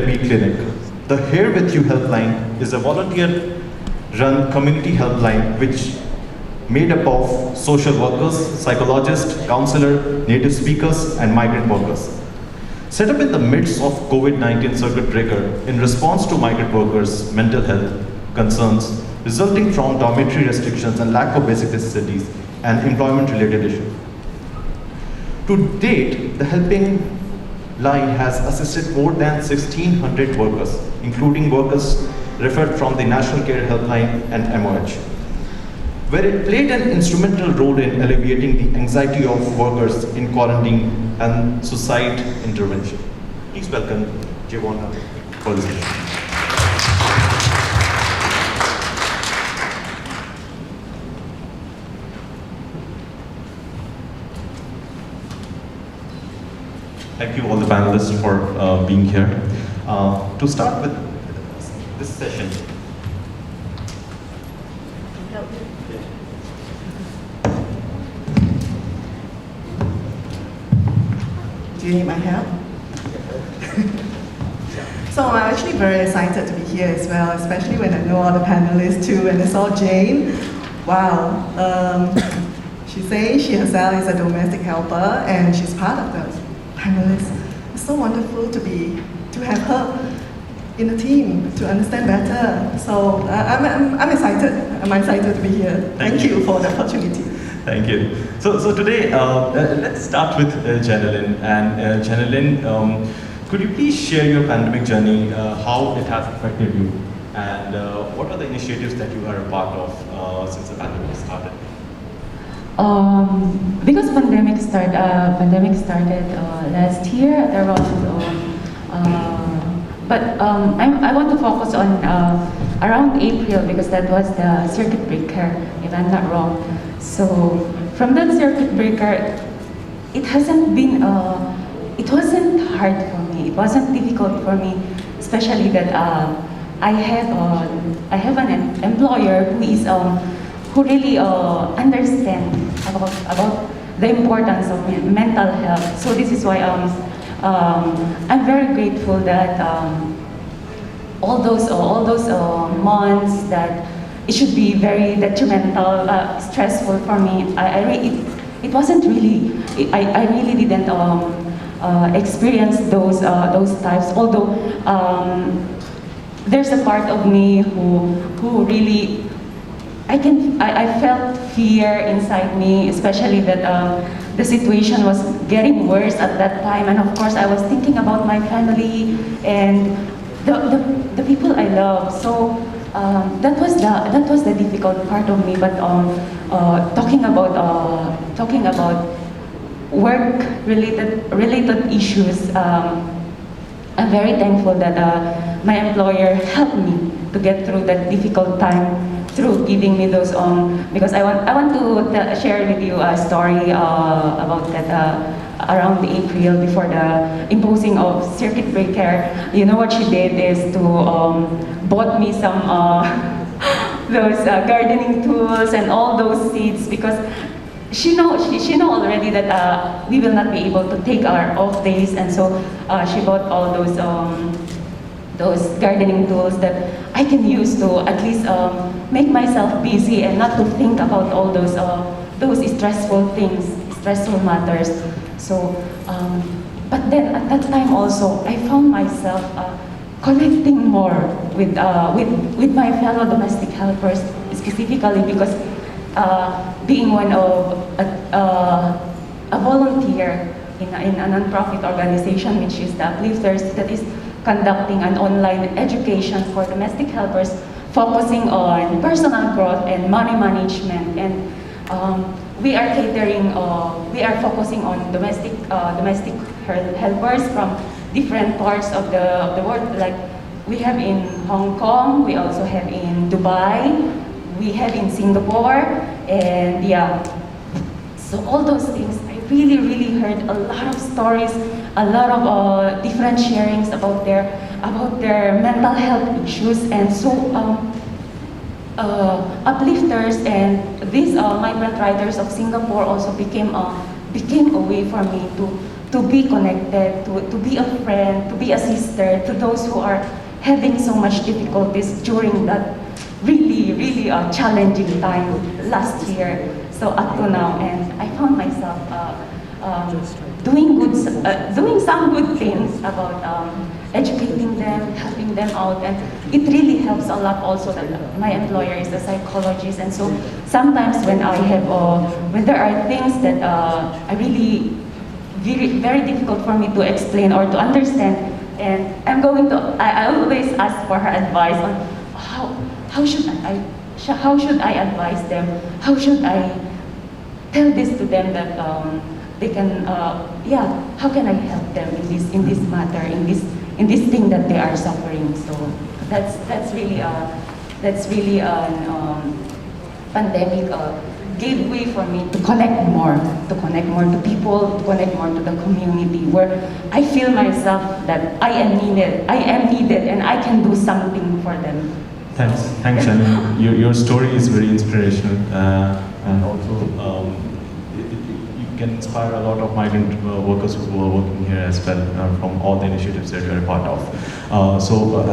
Clinic. The Here With You Helpline is a volunteer-run community helpline which made up of social workers, psychologists, counselors, native speakers, and migrant workers. Set up in the midst of COVID-19 circuit breaker in response to migrant workers' mental health concerns resulting from dormitory restrictions and lack of basic necessities and employment-related issues. To date, the helping line has assisted more than 1,600 workers, including workers referred from the National Care Helpline and MOH, where it played an instrumental role in alleviating the anxiety of workers in quarantine and suicide intervention. Please welcome Jevon for this session. Thank you all the panelists for being here. To start with this session. Do you need my help? So I'm actually very excited to be here as well, especially when I know all the panelists too, and I saw Jane. Wow. She says she herself is a domestic helper and she's part of the panelists. It's so wonderful to have her in the team to understand better. So I'm excited. I'm excited to be here. Thank you for the opportunity. Thank you. So today, let's start with Janelin. And Janelin, could you please share your pandemic journey, how it has affected you, and what are the initiatives that you are a part of since the pandemic started? Because pandemic started last year, I want to focus on around April because that was the circuit breaker, if I'm not wrong. So from that circuit breaker, it wasn't hard for me. It wasn't difficult for me, especially that I have an employer who really understands about the importance of mental health. So this is why I'm very grateful that all those months that it should be very detrimental, stressful for me. It wasn't really. I really didn't experience those types. Although there's a part of me who really I felt fear inside me, especially that the situation was getting worse at that time, and of course I was thinking about my family and the people I love. So that was the difficult part of me. But talking about work related issues, I'm very thankful that my employer helped me to get through that difficult time through giving me those because I want to share with you a story about that around April before the imposing of circuit breaker. You know what she did is to bought me some those gardening tools and all those seeds because she know already that we will not be able to take our off days, and so she bought all those gardening tools that I can use to at least make myself busy and not to think about all those stressful things, stressful matters. So, but then at that time also, I found myself connecting more with my fellow domestic helpers, specifically because being one of a volunteer in a non-profit organization, which is the Uplifters, that is conducting an online education for domestic helpers, focusing on personal growth and money management. And we are focusing on domestic helpers from different parts of the world. Like we have in Hong Kong, we also have in Dubai, we have in Singapore, and yeah. So all those things, I really heard a lot of stories, a lot of different sharings about their mental health issues, and so Uplifters and these Migrant Writers of Singapore also became a way for me to be connected, to be a friend, to be a sister to those who are having so much difficulties during that really challenging time last year. So up to now, and I found myself doing some good things about educating them, helping them out, and it really helps a lot also that my employer is a psychologist, and so sometimes when I have, when there are things that are really very difficult for me to explain or to understand, and I always ask for her advice on how should I advise them, how should I tell this to them that they can, how can I help them in this matter, in this thing that they are suffering. So that's really pandemic gave way for me to connect more to people, to connect more to the community, where I feel myself that I am needed, and I can do something for them. Thanks, Shannon. Your story is very inspirational, and also you can inspire a lot of migrant workers who are working here as well from all the initiatives that you are a part of.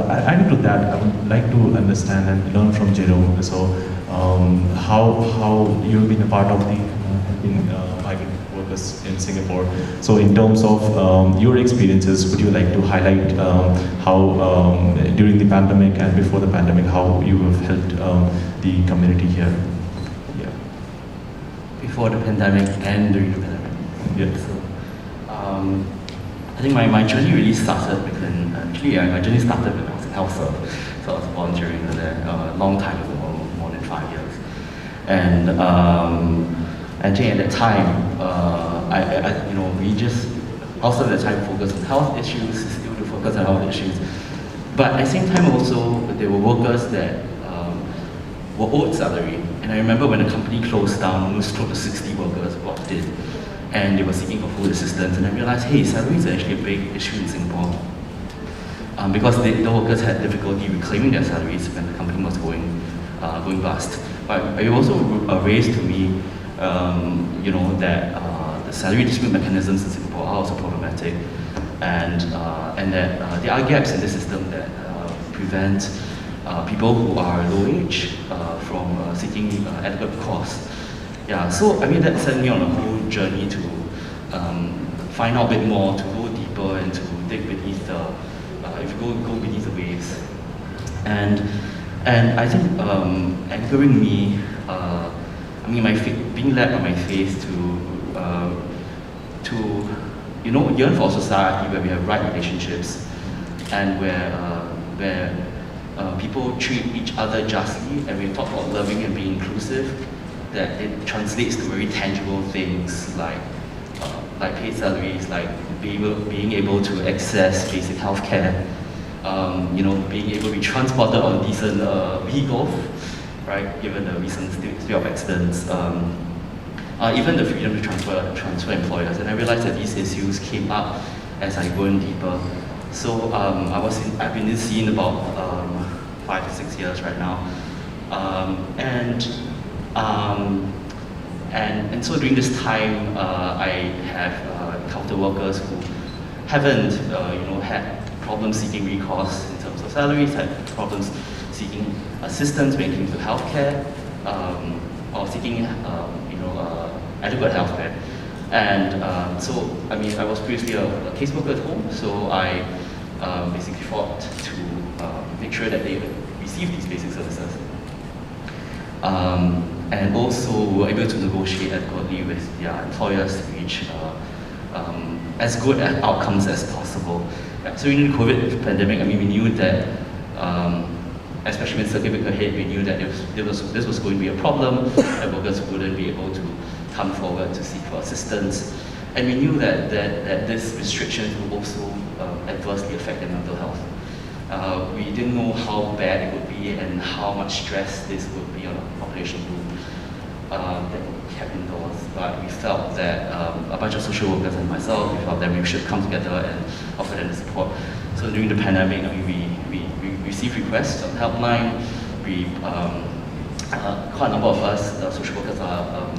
Adding to that, I would like to understand and learn from Jerome. So, how you've been a part of the migrant workers in Singapore. So, in terms of your experiences, would you like to highlight how during the pandemic and before the pandemic, how you have helped the community here? Yeah. Before the pandemic and during the pandemic. Yeah. So, I think my journey really started when, my journey started when I was in Healthserve. So I was volunteering there a long time ago, more than 5 years. And I think at that time, we just also at that time focused on health issues, still to focus on health issues. But at the same time also, there were workers that were owed salary. And I remember when the company closed down, almost close to 60 workers walked in, and they were seeking for food assistance. And I realized, hey, salaries are actually a big issue in Singapore. Because the workers had difficulty reclaiming their salaries when the company was going bust. But it also raised to me, that the salary dispute mechanisms in Singapore are also problematic, and that there are gaps in the system that prevent people who are low wage from seeking adequate costs. Yeah, so I mean that sent me on a whole journey to find out a bit more, to go deeper, and to dig beneath the go beneath the waves. And I think anchoring me, being led by my faith to yearn for a society where we have right relationships, and where people treat each other justly, and we talk about loving and being inclusive, that it translates to very tangible things like paid salaries, like being able to access basic healthcare, being able to be transported on decent vehicles, right? Given the recent state of accidents, even the freedom to transfer employers. And I realized that these issues came up as I go in deeper. So I've been in this scene about 5 to 6 years right now, and so during this time, I have encountered workers who haven't, had problems seeking recourse in terms of salaries, had problems seeking assistance when it came to healthcare, or seeking, adequate healthcare. And so, I was previously a caseworker at home, so I basically fought to make sure that they receive these basic services. And also were able to negotiate adequately with their employers to reach as good outcomes as possible. So during the COVID pandemic, we knew that, especially when circuit breaker hit, we knew that this was going to be a problem, that workers wouldn't be able to come forward to seek for assistance. And we knew that this restriction would also adversely affect their mental health. We didn't know how bad it would be and how much stress this would be on a population group that were kept indoors. But we felt that a bunch of social workers and myself, we felt that we should come together and offer them the support. So during the pandemic, we received requests on Helpline. Quite a number of us, social workers, are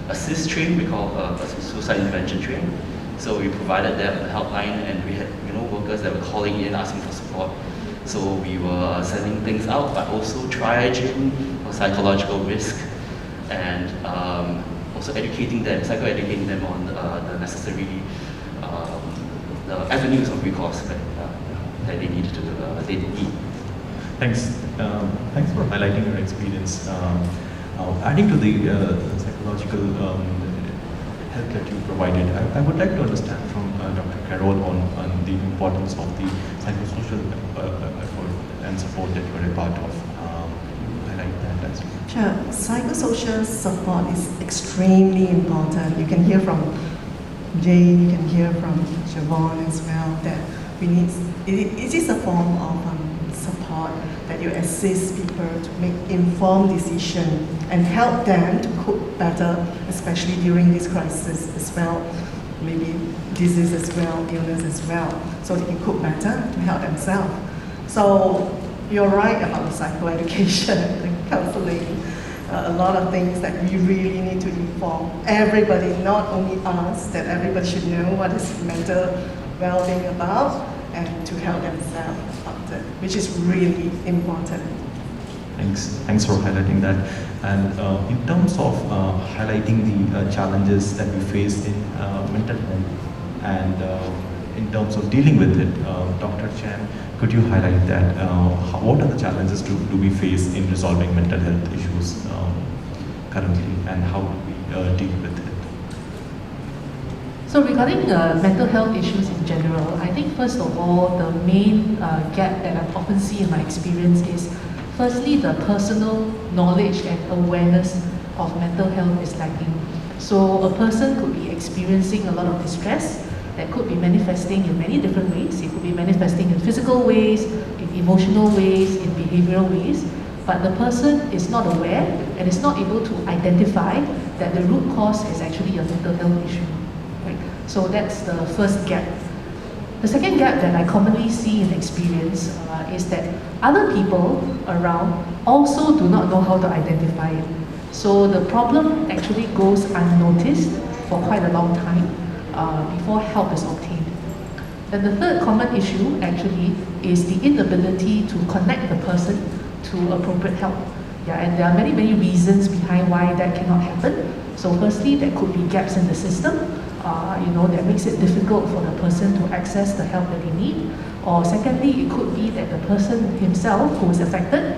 assist trained, we call suicide intervention trained. So we provided them the helpline, and we had workers that were calling in asking for support. So we were sending things out, but also triaging for psychological risk, and also educating them, psychoeducating them on the necessary the avenues of recourse that they need to they need. Thanks. Thanks for highlighting your experience. Adding to the psychological help that you provided, I would like to understand from Dr. Carol on the importance of the psychosocial effort and support that you are a part of. Highlight that as well. Sure. Psychosocial support is extremely important. You can hear from Jane, you can hear from Jevon as well that we need, it is a form of support that you assist people to make informed decisions and help them to cope better, especially during this crisis as well, maybe disease as well, illness as well, so they can cope better to help themselves. So you're right about the psychoeducation and counseling. A lot of things that we really need to inform everybody, not only us, that everybody should know what is mental well-being about and to help themselves about it, which is really important. Thanks for highlighting that. And in terms of highlighting the challenges that we face in mental health and in terms of dealing with it, Dr. Chen, could you highlight that? What are the challenges do we face in resolving mental health issues currently, and how do we deal with it? So regarding mental health issues in general, I think first of all, the main gap that I often see in my experience is firstly the personal knowledge and awareness of mental health is lacking. So a person could be experiencing a lot of distress that could be manifesting in many different ways. It could be manifesting in physical ways, in emotional ways, in behavioral ways, but the person is not aware and is not able to identify that the root cause is actually a mental health issue. Right? So that's the first gap. The second gap that I commonly see in experience is that other people around also do not know how to identify it. So the problem actually goes unnoticed for quite a long time before help is obtained. Then the third common issue actually is the inability to connect the person to appropriate help. Yeah, and there are many, many reasons behind why that cannot happen. So firstly, there could be gaps in the system, that makes it difficult for the person to access the help that they need. Or secondly, it could be that the person himself who is affected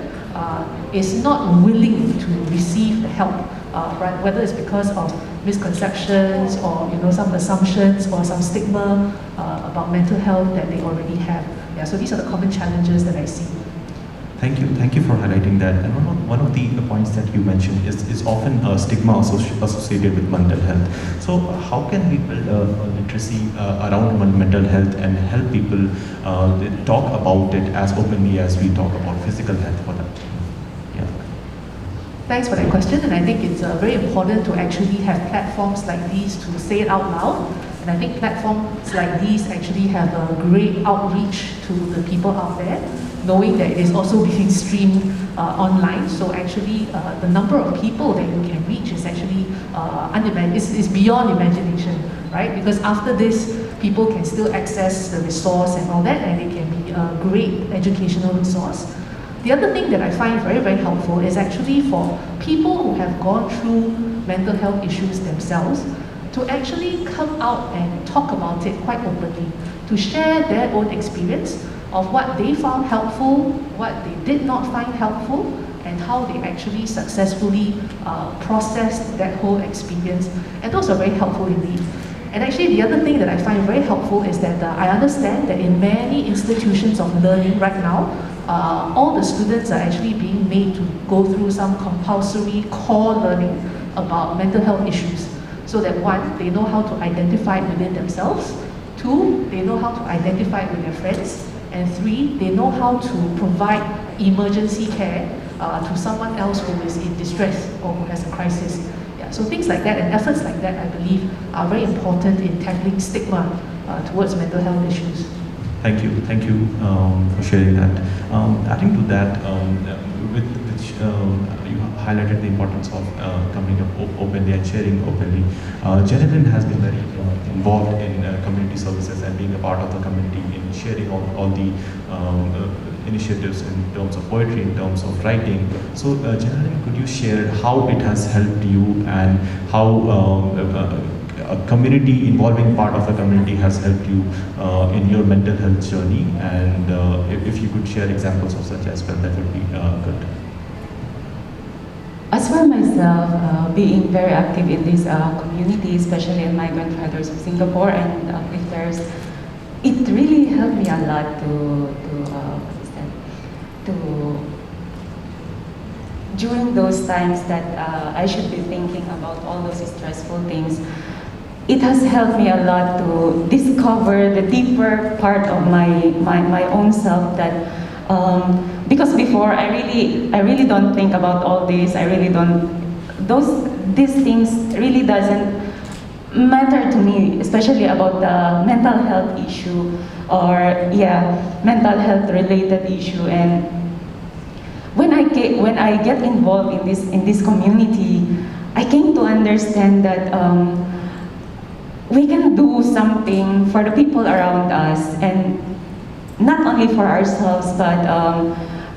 is not willing to receive the help, right? Whether it's because of misconceptions or some assumptions or some stigma about mental health that they already have. Yeah, so these are the common challenges that I see. Thank you for highlighting that. And one of the points that you mentioned is often stigma associated with mental health. So how can we build a literacy around mental health and help people talk about it as openly as we talk about physical health for them? Yeah. Thanks for that question, and I think it's very important to actually have platforms like these to say it out loud. And I think platforms like these actually have a great outreach to the people out there, knowing that it is also being streamed online. So actually, the number of people that you can reach is actually is beyond imagination, right? Because after this, people can still access the resource and all that, and it can be a great educational resource. The other thing that I find very, very helpful is actually for people who have gone through mental health issues themselves to actually come out and talk about it quite openly, to share their own experience of what they found helpful, what they did not find helpful, and how they actually successfully processed that whole experience. And those are very helpful indeed. And actually the other thing that I find very helpful is that I understand that in many institutions of learning right now, all the students are actually being made to go through some compulsory core learning about mental health issues. So that one, they know how to identify it within themselves. Two, they know how to identify it with their friends. And three, they know how to provide emergency care to someone else who is in distress or who has a crisis. Yeah, so things like that and efforts like that, I believe, are very important in tackling stigma towards mental health issues. Thank you for sharing that. Adding to that, which you highlighted the importance of coming up openly and sharing openly. Jevon has been very involved in a part of the community, in sharing all the initiatives in terms of poetry, in terms of writing. So generally, could you share how it has helped you and how a community, involving part of the community has helped you in your mental health journey? And if you could share examples of such as well, that would be good. As for myself, being very active in this community, especially in Migrant Writers of Singapore and it really helped me a lot during those times that I should be thinking about all those stressful things. It has helped me a lot to discover the deeper part of my own self that because before I really don't think about all this. I really don't, these things really doesn't matter to me, especially about the mental health issue or mental health related issue. And when I get involved in this community, I came to understand that we can do something for the people around us, and not only for ourselves, but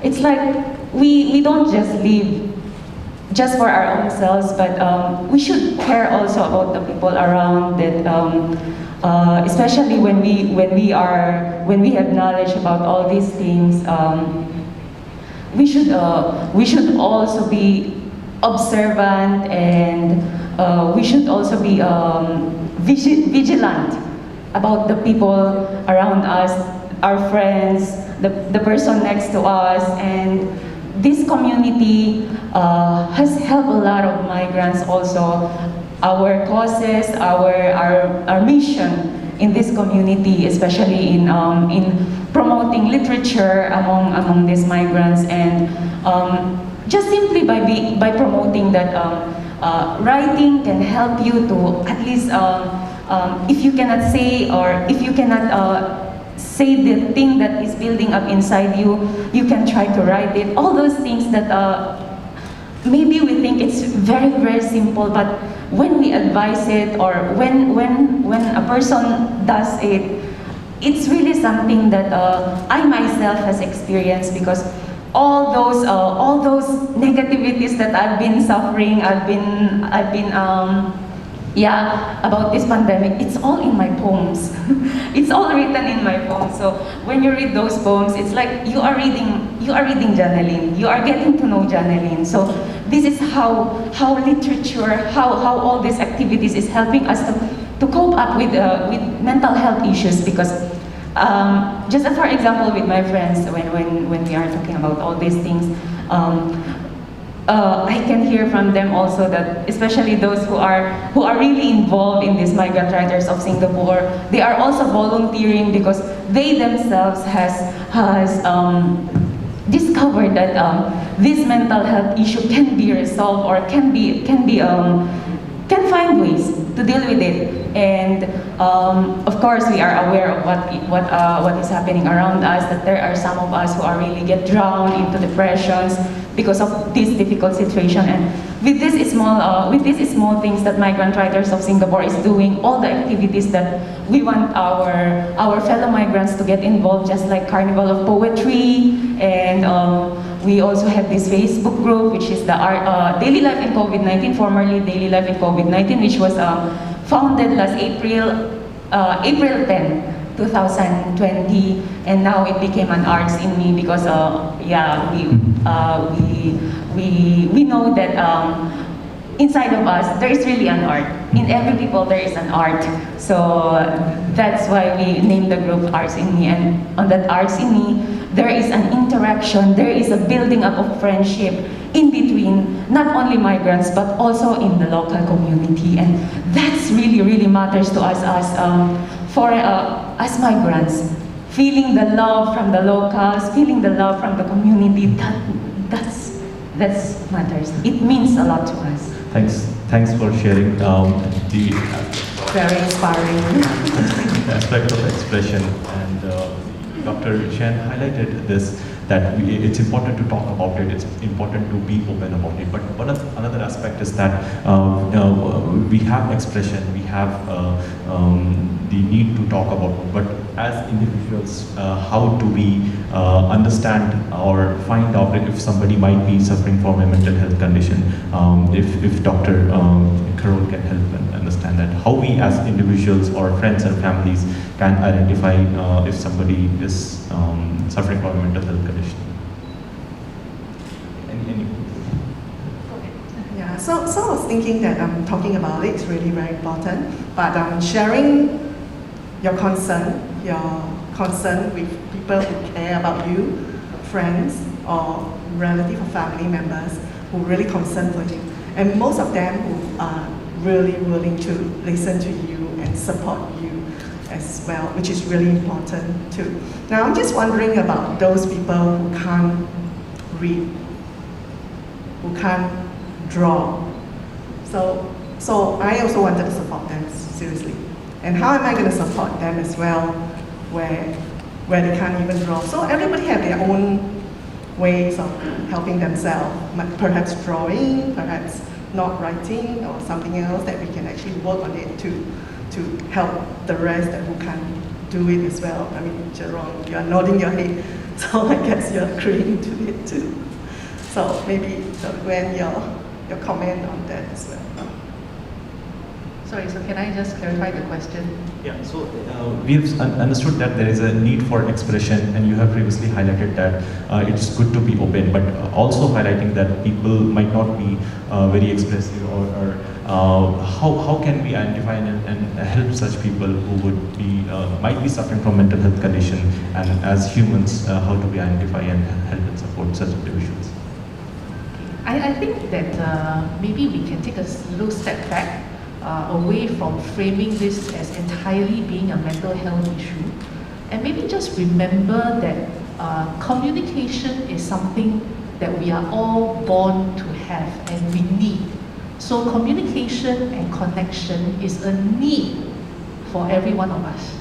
it's like we don't just live just for our own selves, but we should care also about the people around that, especially when we have knowledge about all these things. We should also be observant, and we should also be vigilant about the people around us, our friends, the person next to us. And this community has helped a lot of migrants also. Our causes, our mission in this community, especially in promoting literature among these migrants, and just simply by promoting that writing can help you to at least if you cannot say, or if you cannot say the thing that is building up inside you, you can try to write it. All those things that maybe we think it's very, very simple, but when we advise it, or when a person does it, it's really something that I myself has experienced, because all those negativities that I've been suffering, I've been about this pandemic, it's all in my poems. It's all written in my poems. So when you read those poems, it's like you are reading Janeline. You are getting to know Janeline. So this is how literature, how all these activities is helping us to cope up with mental health issues. Because just for example, with my friends, when we are talking about all these things, I can hear from them also that, especially those who are really involved in these Migrant Writers of Singapore, they are also volunteering because they themselves has discovered that this mental health issue can be resolved, or can find ways to deal with it. And of course, we are aware of what is happening around us, that there are some of us who are really get drowned into depressions because of this difficult situation. And with these small things that Migrant Writers of Singapore is doing, all the activities that we want our fellow migrants to get involved, just like Carnival of Poetry, and we also have this Facebook group, which is the Daily Life in COVID-19, formerly Daily Life in COVID-19, which was founded last April 10, 2020, and now it became an Arts in Me, because we know that inside of us there is really an art. In every people there is an art. So that's why we named the group Arts in Me. And on that Arts in Me, there is an interaction, there is a building up of friendship in between not only migrants but also in the local community. And that's really matters to us as migrants. Feeling the love from the locals, feeling the love from the community, that's matters. It means a lot to us. Thanks for sharing the Very inspiring. aspect of expression. And Dr. Chen highlighted this, that it's important to talk about it, it's important to be open about it. But another aspect is that we have expression, we have need to talk about. But as individuals, how do we understand or find out if somebody might be suffering from a mental health condition? If Dr. Carol can help and understand that, how we as individuals or friends and families can identify if somebody is suffering from a mental health condition. Any? Yeah, so I was thinking that talking about it is really very important, but sharing your concern with people who care about you, friends or relative or family members who really concerned for you, and most of them who are really willing to listen to you and support you as well, which is really important too. Now I'm just wondering about those people who can't read, who can't draw. So I also wanted to support them seriously. And how am I going to support them as well, where they can't even draw? So everybody have their own ways of helping themselves, perhaps drawing, perhaps not writing, or something else that we can actually work on it to help the rest that who can't do it as well. I mean, Jevon, you are nodding your head, so I guess you're agreeing to it too. So maybe Gwen, your comment on that as well. Sorry, so can I just clarify the question? Yeah, so we've understood that there is a need for expression, and you have previously highlighted that it's good to be open, but also highlighting that people might not be very expressive, or how can we identify and help such people who would be might be suffering from mental health condition, and as humans, how do we identify and help and support such individuals? I think that maybe we can take a little step back away from framing this as entirely being a mental health issue, and maybe just remember that communication is something that we are all born to have and we need. So communication and connection is a need for every one of us.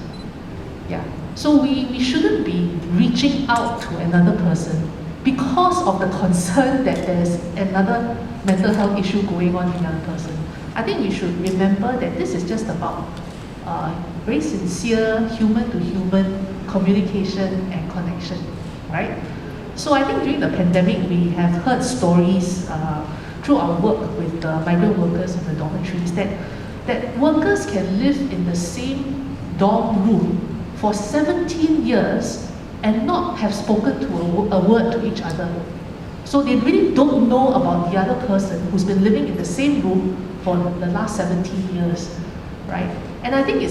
Yeah. So we shouldn't be reaching out to another person because of the concern that there's another mental health issue going on in another person. I think we should remember that this is just about very sincere human-to-human communication and connection, right? So I think during the pandemic, we have heard stories through our work with migrant workers in the dormitories that workers can live in the same dorm room for 17 years and not have spoken to a word to each other. So they really don't know about the other person who's been living in the same room for the last 17 years, right? And I think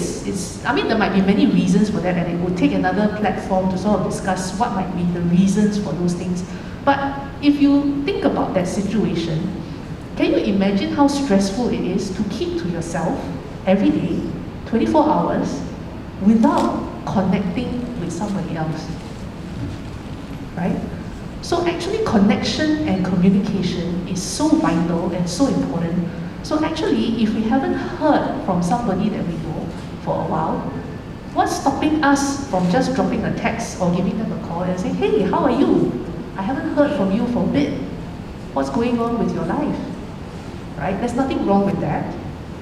I mean, there might be many reasons for that, and it would take another platform to sort of discuss what might be the reasons for those things. But if you think about that situation, can you imagine how stressful it is to keep to yourself every day, 24 hours, without connecting with somebody else, right? So actually connection and communication is so vital and so important. So actually, if we haven't heard from somebody that we know for a while, what's stopping us from just dropping a text or giving them a call and saying, hey, how are you? I haven't heard from you for a bit. What's going on with your life? Right? There's nothing wrong with that.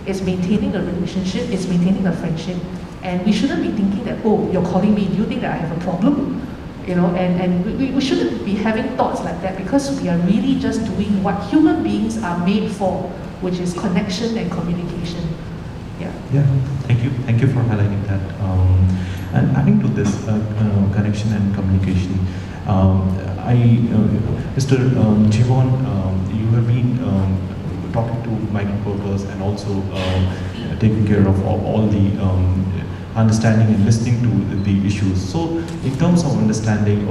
It's maintaining a relationship, it's maintaining a friendship. And we shouldn't be thinking that, oh, you're calling me, do you think that I have a problem? You know, and we shouldn't be having thoughts like that, because we are really just doing what human beings are made for, which is connection and communication. Yeah. Yeah, thank you for highlighting that. And adding to this connection and communication, Mr. Jevon, you have been talking to migrant workers and also taking care of all the understanding and listening to the issues. So in terms of understanding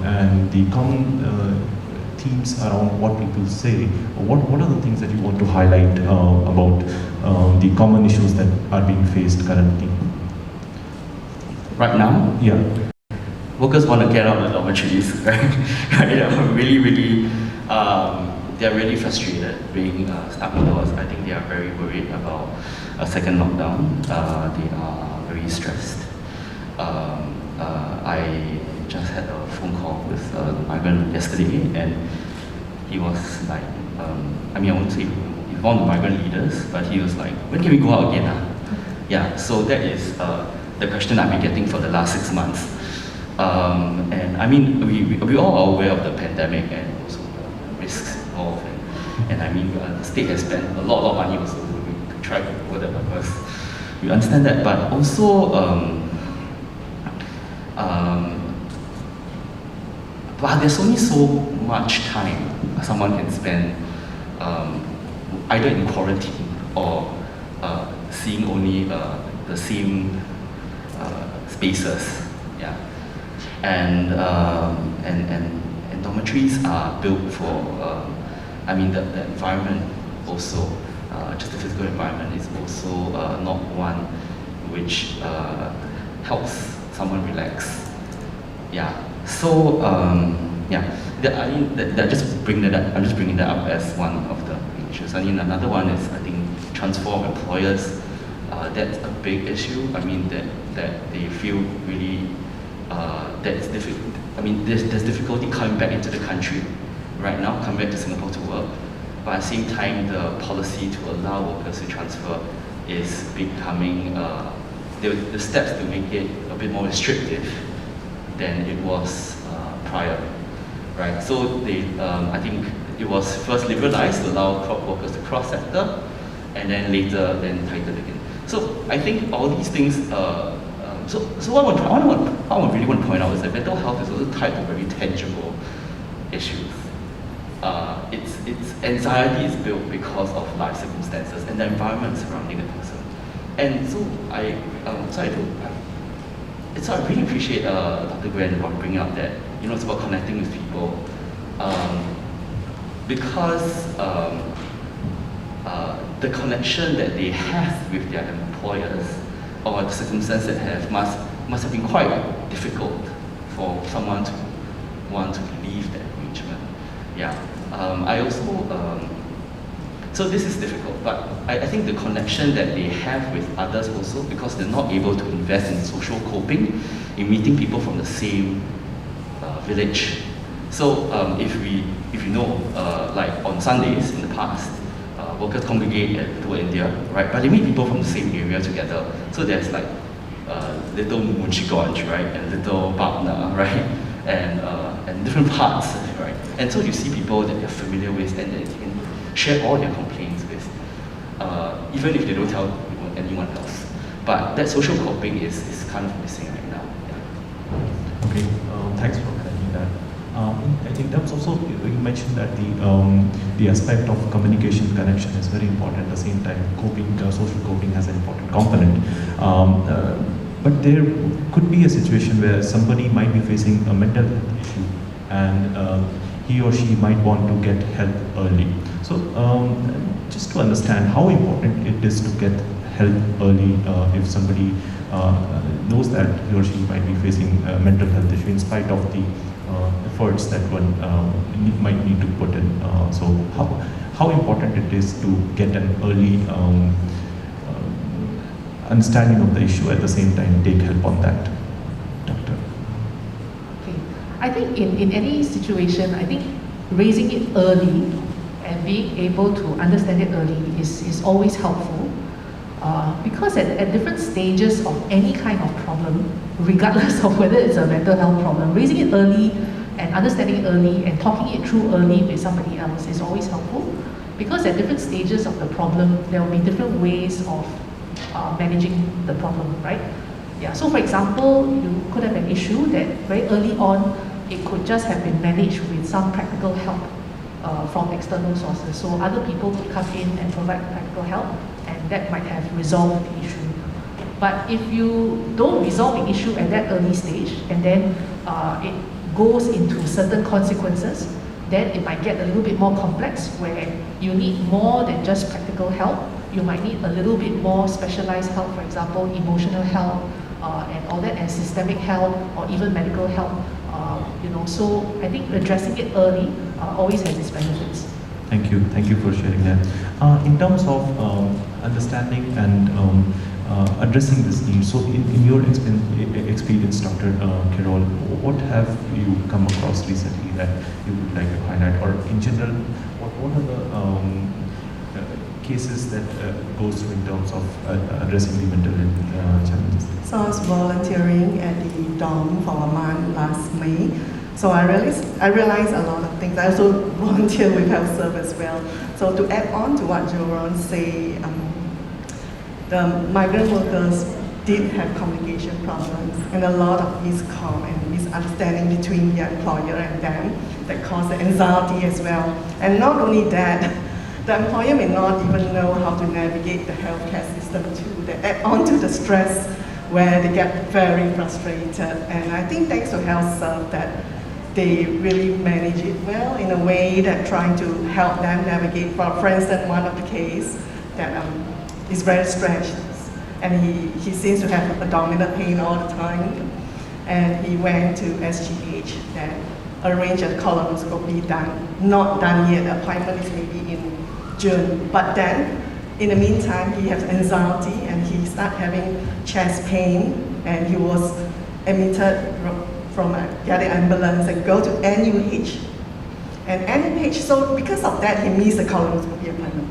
and the common themes around what people say, what are the things that you want to highlight about the common issues that are being faced currently? Right now, Yeah. workers want to get out of the dormitories, right? Really, they're really frustrated being stuck indoors. I think they are very worried about a second lockdown. They are very stressed. I just had a phone call with a migrant yesterday, and he was like, I won't say he's one of the migrant leaders, but he was like, when can we go out again? Yeah, so that is the question I've been getting for the last 6 months. And I mean, we all are aware of the pandemic and also the risks involved. And I mean, the state has spent a lot of money also to try to avoid that purpose. We understand that, but also, but there's only so much time someone can spend either in quarantine or seeing only the same spaces, yeah. And dormitories are built for, I mean, the environment also, just the physical environment is also not one which helps someone relax. Yeah. So yeah, I mean, that just bring that up. I'm just bringing that up as one of the issues. I mean, another one is I think transfer of employers. That's a big issue. I mean, that they feel really that it's difficult. I mean, there's difficulty coming back into the country right now, coming back to Singapore to work. But at the same time, the policy to allow workers to transfer is becoming, the steps to make it a bit more restrictive than it was prior, right? So I think it was first liberalized to allow workers to cross-sector, and then later then tightened again. So I think all these things, so what I really want to point out is that mental health is also tied to very tangible issues. It's anxiety is built because of life circumstances and the environment surrounding the person. And so I really appreciate Dr. Gwen about bringing up that, you know, it's about connecting with people. Because the connection that they have with their employers or the circumstances that have must have been quite difficult for someone to want to leave that arrangement. Yeah. I also, so this is difficult, but I think the connection that they have with others also, because they're not able to invest in social coping, in meeting people from the same village. So if you know, like on Sundays in the past, workers congregate at Little India, right? But they meet people from the same area together. So there's like Little Munchigonj, right? And Little Babna, right? And different parts, right? And so you see people that they're familiar with and that they can share all their complaints with, even if they don't tell anyone else. But that social coping is kind of missing right now. Yeah. Okay, thanks for clarifying that. In terms also, you mentioned that the aspect of communication connection is very important. At the same time, coping, social coping has an important component. But there could be a situation where somebody might be facing a mental health issue and he or she might want to get help early. So just to understand how important it is to get help early if somebody knows that he or she might be facing a mental health issue in spite of the efforts that one might need to put in. So how important it is to get an early understanding of the issue, at the same time take help on that, Doctor? Okay. I think in any situation, I think raising it early and being able to understand it early is always helpful. Because at different stages of any kind of problem, regardless of whether it's a mental health problem, raising it early and understanding it early and talking it through early with somebody else is always helpful. Because at different stages of the problem, there will be different ways of managing the problem, right? Yeah, so for example, you could have an issue that very early on, it could just have been managed with some practical help from external sources. So other people could come in and provide practical help, and that might have resolved the issue. But if you don't resolve the issue at that early stage, and then it goes into certain consequences, then it might get a little bit more complex, where you need more than just practical help. You might need a little bit more specialized help, for example, emotional help, and all that, and systemic help, or even medical help. So I think addressing it early always has its benefits. Thank you for sharing that. In terms of understanding and addressing this need, so in your experience, Dr. Carol, what have you come across recently that you would like to highlight, or in general, what are the cases that goes through in terms of addressing the mental health challenges? So I was volunteering at the dorm for a month last May. So I realized a lot of things. I also volunteer with Healthserve as well. So to add on to what Jevon said, the migrant workers did have communication problems and a lot of miscom and misunderstanding between the employer and them that caused the anxiety as well. And not only that, the employer may not even know how to navigate the healthcare system too. They add on to the stress where they get very frustrated. And I think thanks to Healthserve that they really manage it well in a way that trying to help them navigate. For instance, one of the case that is very stressed, and he seems to have abdominal pain all the time, and he went to SGH and arranged a colonoscopy done, not done yet, the appointment is maybe in June, but then in the meantime he has anxiety and he started having chest pain and he was admitted from getting ambulance and go to NUH. And NUH, so because of that he missed the colonoscopy appointment.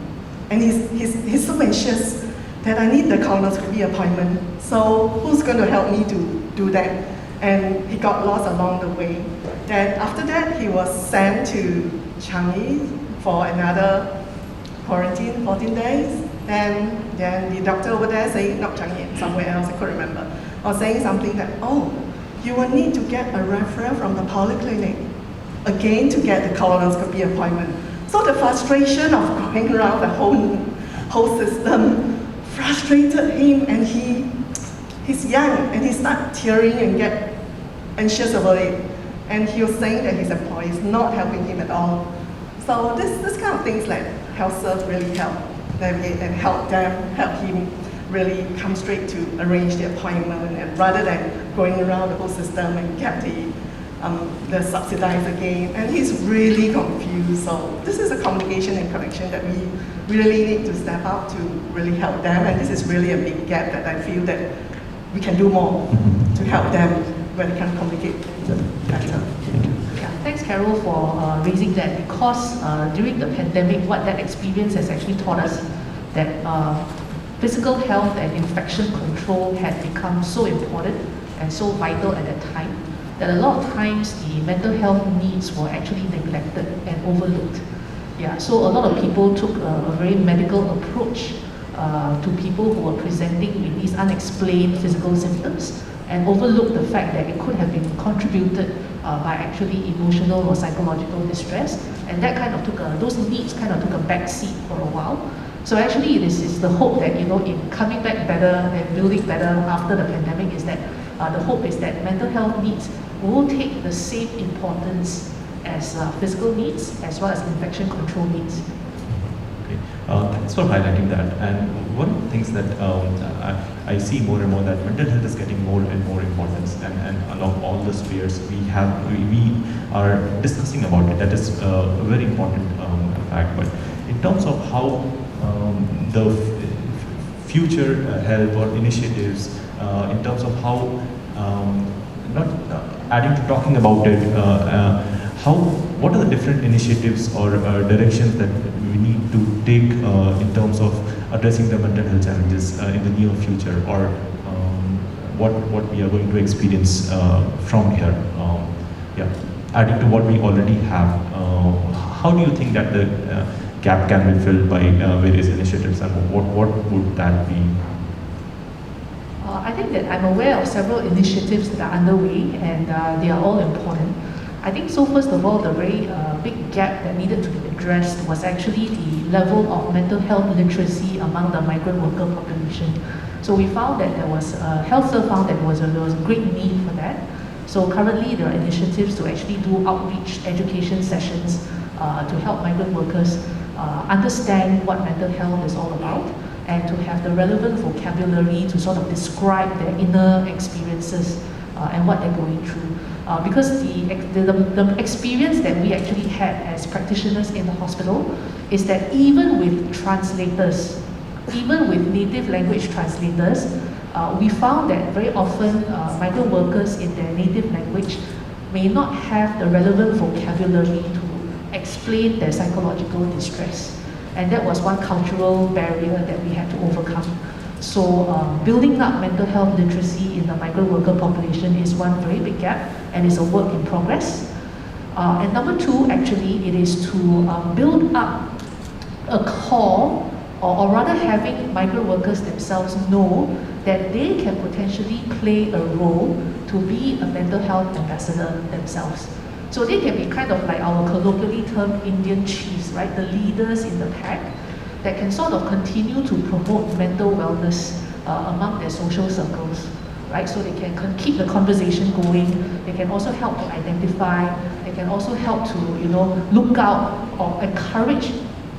And he's so anxious that I need the colonoscopy appointment. So who's going to help me to do that? And he got lost along the way. Then after that, he was sent to Changi for another quarantine, 14 days. Then the doctor over there saying, not Changi, somewhere else, I couldn't remember, or saying something that, oh, you will need to get a referral from the polyclinic again to get the colonoscopy appointment. So the frustration of going around the whole system frustrated him, and he's young and he started tearing and get anxious about it. And he was saying that his employer is not helping him at all. So this kind of things like Healthserve really help navigate and help him really come straight to arrange the appointment, and rather than going around the whole system and get the subsidized again. And he's really confused. So this is a communication and connection that we really need to step up to really help them. And this is really a big gap that I feel that we can do more to help them when they can communicate better. Yeah, thanks Carol for raising that, because during the pandemic, what that experience has actually taught us that physical health and infection control had become so important and so vital at that time, that a lot of times the mental health needs were actually neglected and overlooked. Yeah, so a lot of people took a very medical approach to people who were presenting with these unexplained physical symptoms, and overlooked the fact that it could have been contributed by actually emotional or psychological distress, and that kind of those needs kind of took a back seat for a while. So actually this is the hope that, in coming back better and building better after the pandemic, is that the hope is that mental health needs will take the same importance as physical needs as well as infection control needs. Okay. Thanks for highlighting that. And one of the things that I see more and more, that mental health is getting more and more importance, and along all the spheres we are discussing about it. That is a very important fact. But in terms of how the future help or initiatives, in terms of how, not adding to talking about it, what are the different initiatives or directions that we need to take in terms of addressing the mental health challenges in the near future, or what we are going to experience from here? Yeah, adding to what we already have, how do you think that the gap can be filled by various initiatives, and what would that be? I think that I'm aware of several initiatives that are underway, and they are all important. I think so. First of all, the very big gap that needed to be addressed was actually the level of mental health literacy among the migrant worker population. So we found that Healthserve found that there was a great need for that. So currently there are initiatives to actually do outreach education sessions to help migrant workers understand what mental health is all about, and to have the relevant vocabulary to sort of describe their inner experiences and what they're going through. Because the experience that we actually had as practitioners in the hospital is that even with translators, even with native language translators, we found that very often migrant workers in their native language may not have the relevant vocabulary to explain their psychological distress. And that was one cultural barrier that we had to overcome. So building up mental health literacy in the migrant worker population is one very big gap, and is a work in progress. And number two, actually, it is to build up a core, or rather having migrant workers themselves know that they can potentially play a role to be a mental health ambassador themselves. So they can be kind of like our colloquially termed Indian chiefs, right? The leaders in the pack that can sort of continue to promote mental wellness among their social circles, right? So they can keep the conversation going. They can also help to identify. They can also help to, look out or encourage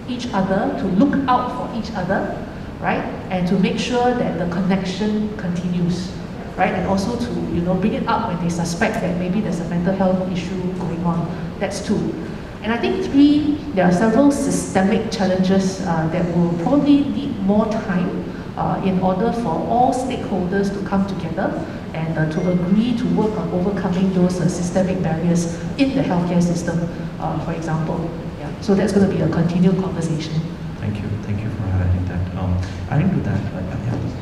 each other to look out for each other, right? And to make sure that the connection continues, right? And also to, bring it up when they suspect that maybe there's a mental health issue going on. That's two. And I think three, there are several systemic challenges that will probably need more time in order for all stakeholders to come together and to agree to work on overcoming those systemic barriers in the healthcare system, for example. Yeah. So that's going to be a continued conversation. Thank you for highlighting that. Adding to that,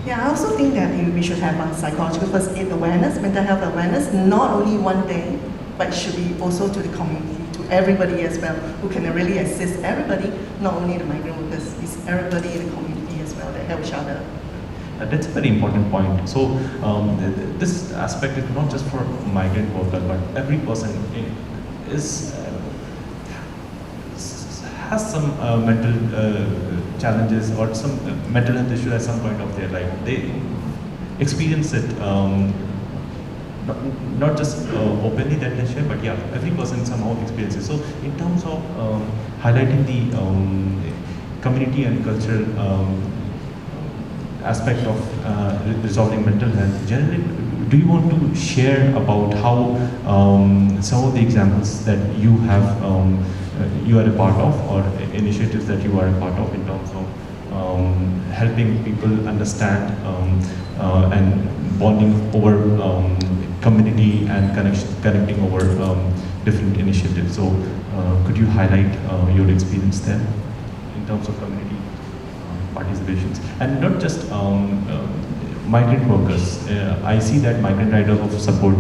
Yeah, I also think that we should have psychological first aid awareness, mental health awareness, not only one day, but it should be also to the community, to everybody as well, who can really assist everybody, not only the migrant workers, it's everybody in the community as well that help each other. That's a very important point. So this aspect is not just for migrant workers, but every person has some mental challenges or some mental health issue at some point of their life. They experience it not just openly that they share, but yeah, every person somehow experiences. So in terms of highlighting the community and cultural aspect of resolving mental health, generally, do you want to share about how some of the examples that you have, you are a part of, or initiatives that you are a part of in terms of helping people understand and bonding over community and connecting over different initiatives. So could you highlight your experience there in terms of community participations? And not just migrant workers. I see that Migrant Writers of Support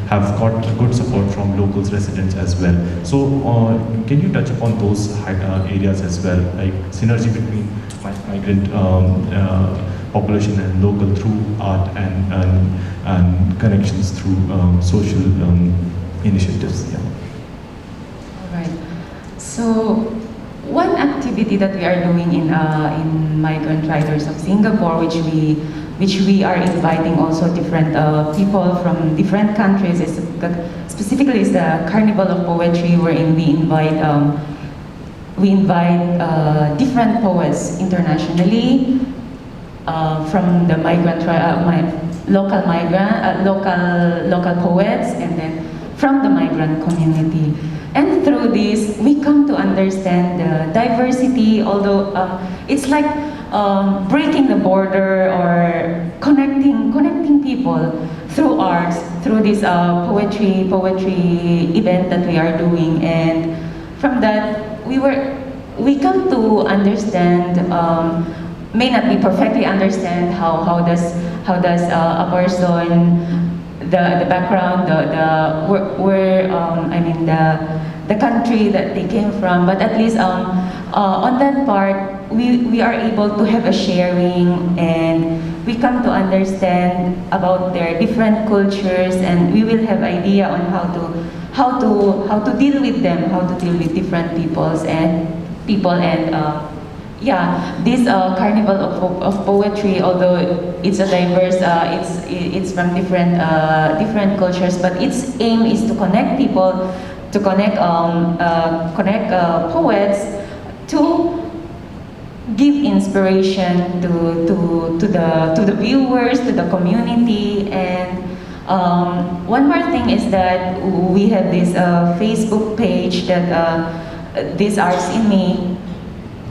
have got good support from locals, residents as well. So can you touch upon those areas as well, like synergy between migrant population and local through art and connections through social initiatives? Yeah. All right. So one activity that we are doing in Migrant Writers of Singapore, which we are inviting also different people from different countries, is specifically is the Carnival of Poetry, wherein we invite different poets internationally from the local poets, and then from the migrant community. And through this, we come to understand the diversity, although it's like breaking the border or connecting people through arts, through this poetry event that we are doing. And from that, we come to understand, may not be perfectly understand how does a person, the background, the country that they came from, but at least on that part, we are able to have a sharing, and we come to understand about their different cultures, and we will have idea on how to deal with them, how to deal with different peoples and this Carnival of Poetry, although it's a diverse, it's from different cultures, but its aim is to connect people, to connect poets, to give inspiration to the viewers, to the community. And one more thing is that we have this Facebook page that This Arts in Me.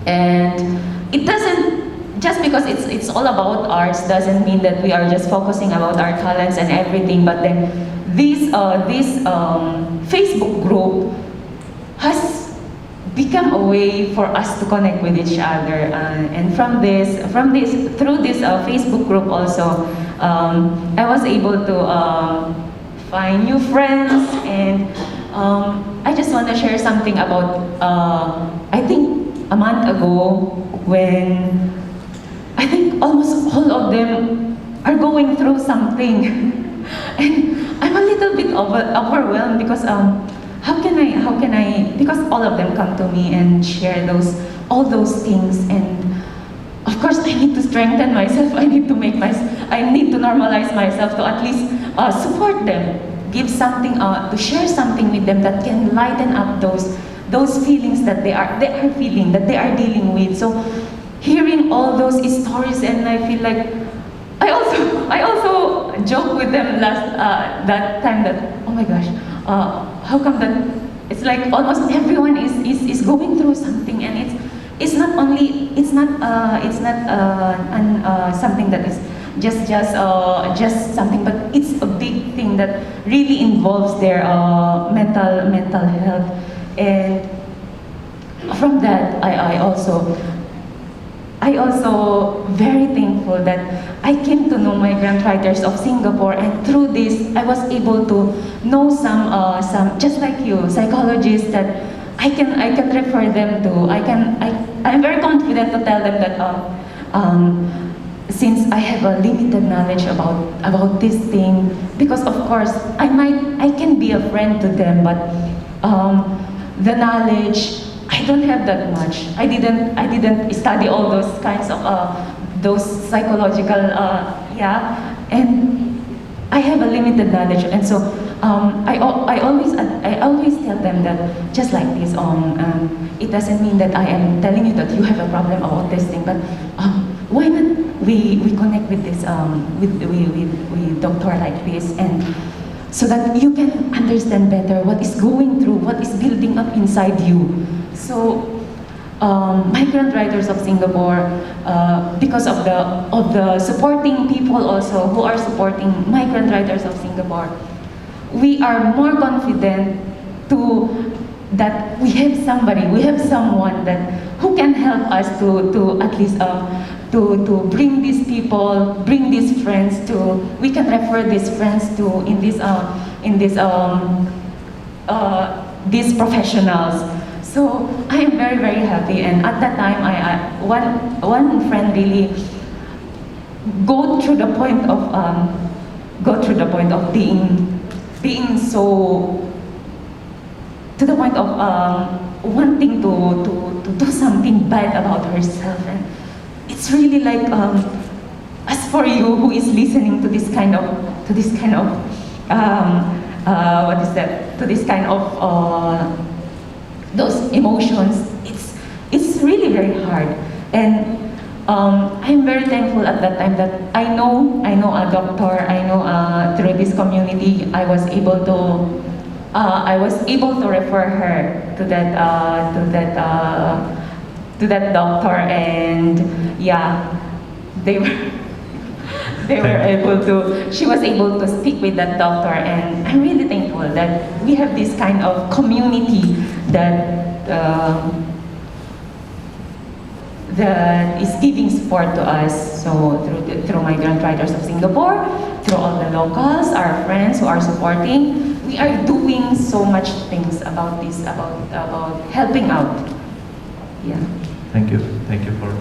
And it doesn't, just because it's all about arts doesn't mean that we are just focusing about our talents and everything, but then this Facebook group has become a way for us to connect with each other. And through this Facebook group also, I was able to find new friends, and I just want to share something about, I think a month ago, when I think almost all of them are going through something. And I'm a little bit overwhelmed because how can I, because all of them come to me and share all those things, and of course I need to strengthen myself, I need to normalize myself to at least support them, give something, to share something with them that can lighten up those feelings that they are feeling, that they are dealing with. So hearing all those stories, and I feel like I also joked with them that time that, oh my gosh, how come that it's like almost everyone is going through something, and it's not something that is just something, but it's a big thing that really involves their mental health. And from that, I also very thankful that I came to know Migrant Writers of Singapore, and through this I was able to know some just like you, psychologists that I can refer them to. I'm very confident to tell them that since I have a limited knowledge about this thing, because of course I can be a friend to them, but the knowledge, I don't have that much. I didn't study all those kinds of those psychological and I have a limited knowledge, and so I always tell them that just like this, it doesn't mean that I am telling you that you have a problem about this thing, but why not we connect with this with doctor like this, and so that you can understand better what is going through, what is building up inside you. So Migrant Writers of Singapore, because of the supporting people also who are supporting Migrant Writers of Singapore, we are more confident that we have someone that who can help us to at least to bring these people, bring these friends to, we can refer these friends to these professionals. So I am very, very happy, and at that time, one friend really go through the point of being so, to the point of wanting to do something bad about herself, and it's really like, as for you who is listening to this kind of what is that? To this kind of those emotions, it's really very hard. And I'm very thankful at that time that I know a doctor. I know through this community, I was able to refer her to that doctor, and yeah, she was able to speak with that doctor, and I'm really thankful that we have this kind of community that is giving support to us. So through Migrant Writers of Singapore, through all the locals, our friends who are supporting, we are doing so much things about this, about helping out. Yeah. Thank you for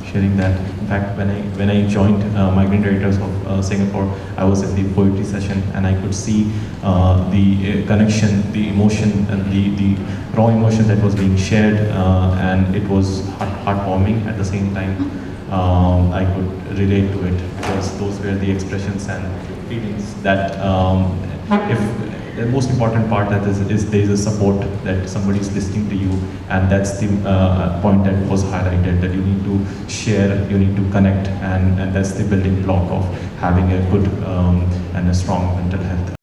sharing that. In fact, when I joined Migrant Writers of Singapore, I was in the poetry session, and I could see the connection, the emotion, and the raw emotion that was being shared, and it was heartwarming. At the same time, I could relate to it, because those were the expressions and feelings that if the most important part that is there is a support, that somebody is listening to you, and that's the point that was highlighted, that you need to share, you need to connect, and that's the building block of having a good and a strong mental health